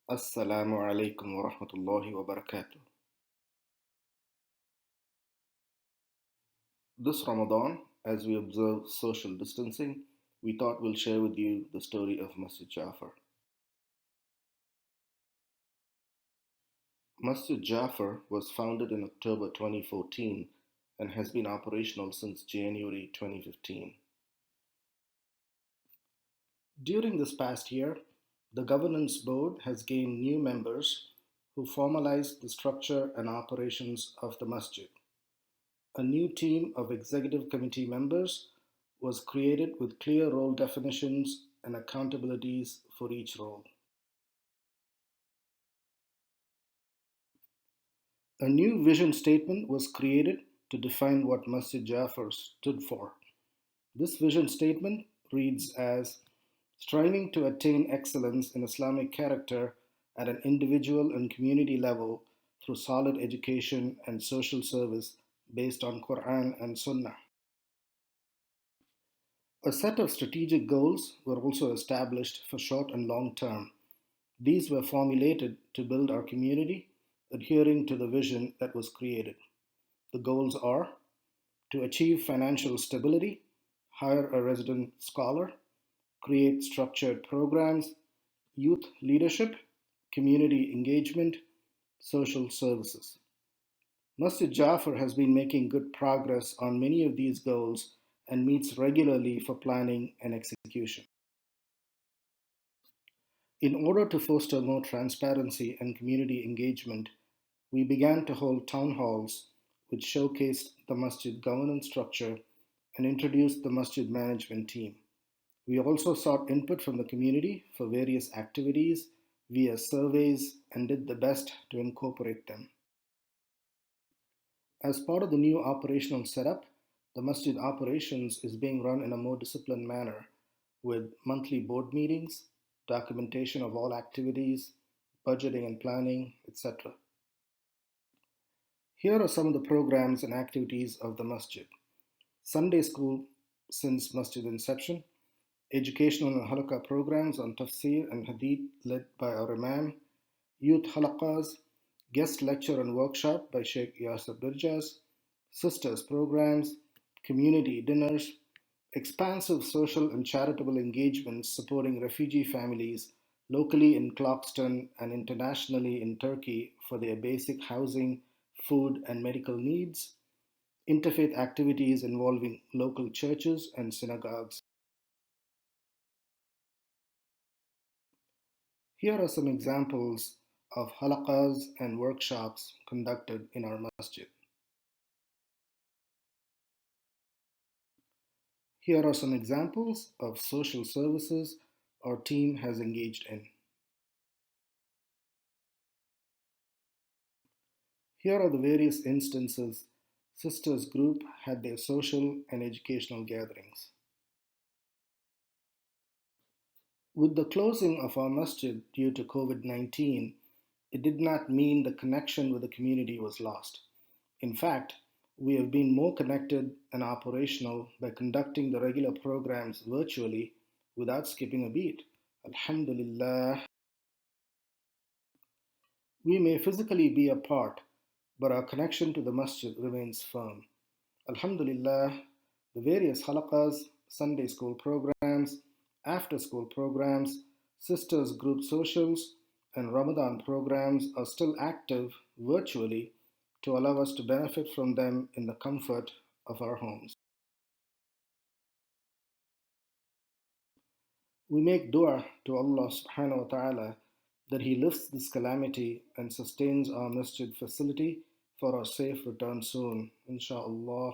Assalamu alaikum wa rahmatullahi wa barakatuh. This Ramadan, as we observe social distancing, we thought we'll share with you the story of Masjid Jafar. Masjid Jafar was founded in October 2014 and has been operational since January 2015. During this past year, the governance board has gained new members who formalized the structure and operations of the masjid. A new team of executive committee members was created with clear role definitions and accountabilities for each role. A new vision statement was created to define what Masjid Jafar stood for. This vision statement reads as striving to attain excellence in Islamic character at an individual and community level through solid education and social service based on Quran and Sunnah. A set of strategic goals were also established for short and long term. These were formulated to build our community, adhering to the vision that was created. The goals are to achieve financial stability, hire a resident scholar, create structured programs, youth leadership, community engagement, social services. Masjid Jafar has been making good progress on many of these goals and meets regularly for planning and execution. In order to foster more transparency and community engagement, we began to hold town halls which showcased the masjid governance structure and introduced the masjid management team. We also sought input from the community for various activities via surveys and did the best to incorporate them. As part of the new operational setup, the masjid operations is being run in a more disciplined manner with monthly board meetings, documentation of all activities, budgeting and planning, etc. Here are some of the programs and activities of the masjid. Sunday school since masjid inception, educational and halaqah programs on tafsir and hadith led by our imam, youth halaqas, guest lecture and workshop by Sheikh Yasir Birjas, sisters programs, community dinners, expansive social and charitable engagements supporting refugee families locally in Clarkston and internationally in Turkey for their basic housing, food, and medical needs, interfaith activities involving local churches and synagogues. Here are some examples of halaqas and workshops conducted in our masjid. Here are some examples of social services our team has engaged in. Here are the various instances Sisters Group had their social and educational gatherings. With the closing of our masjid due to COVID 19, it did not mean the connection with the community was lost. In fact, we have been more connected and operational by conducting the regular programs virtually without skipping a beat. Alhamdulillah. We may physically be apart, but our connection to the masjid remains firm. Alhamdulillah, the various halaqas, Sunday school programs, after school programs, sisters group socials, and Ramadan programs are still active virtually to allow us to benefit from them in the comfort of our homes. We make dua to Allah subhanahu wa ta'ala that He lifts this calamity and sustains our masjid facility for our safe return soon, inshaAllah.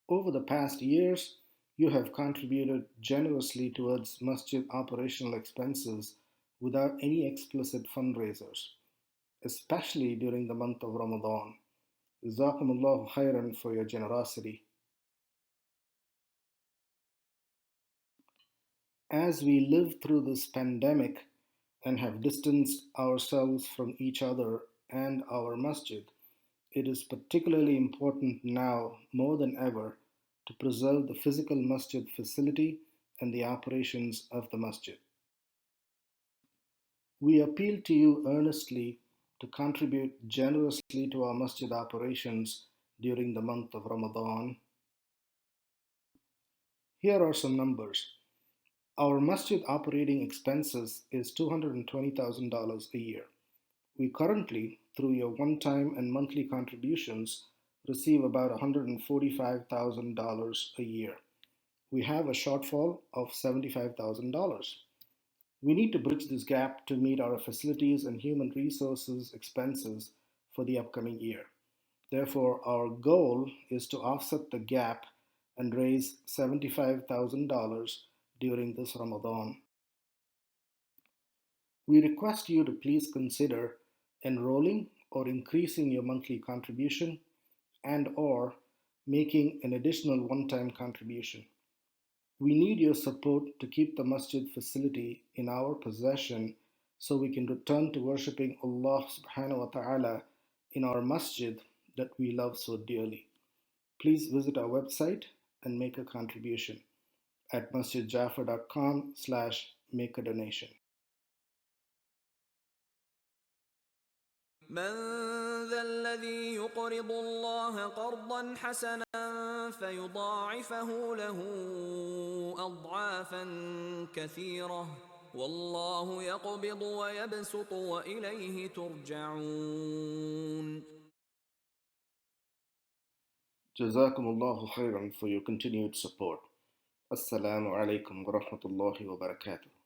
Over the past years, you have contributed generously towards masjid operational expenses without any explicit fundraisers, especially during the month of Ramadan. Jazakumullahu khairan for your generosity. As we live through this pandemic and have distanced ourselves from each other and our masjid, it is particularly important now more than ever to preserve the physical masjid facility and the operations of the masjid. We appeal to you earnestly to contribute generously to our masjid operations during the month of Ramadan. Here are some numbers. Our masjid operating expenses is $220,000 a year. We currently, through your one-time and monthly contributions, receive about $145,000 a year. We have a shortfall of $75,000. We need to bridge this gap to meet our facilities and human resources expenses for the upcoming year. Therefore, our goal is to offset the gap and raise $75,000 during this Ramadan. We request you to please consider enrolling or increasing your monthly contribution and or making an additional one-time contribution. We need your support to keep the masjid facility in our possession so we can return to worshipping Allah subhanahu wa ta'ala in our masjid that we love so dearly. Please visit our website and make a contribution at masjidjafar.com/make a donation. من ذا الذي يقرض الله قرضا حسنا فيضاعفه له أضعافا كثيرة والله يقبض ويبسط وإليه ترجعون. Jazakumullahu khairan for your continued support. Assalamu alaikum wa rahmatullahi wa barakatuh.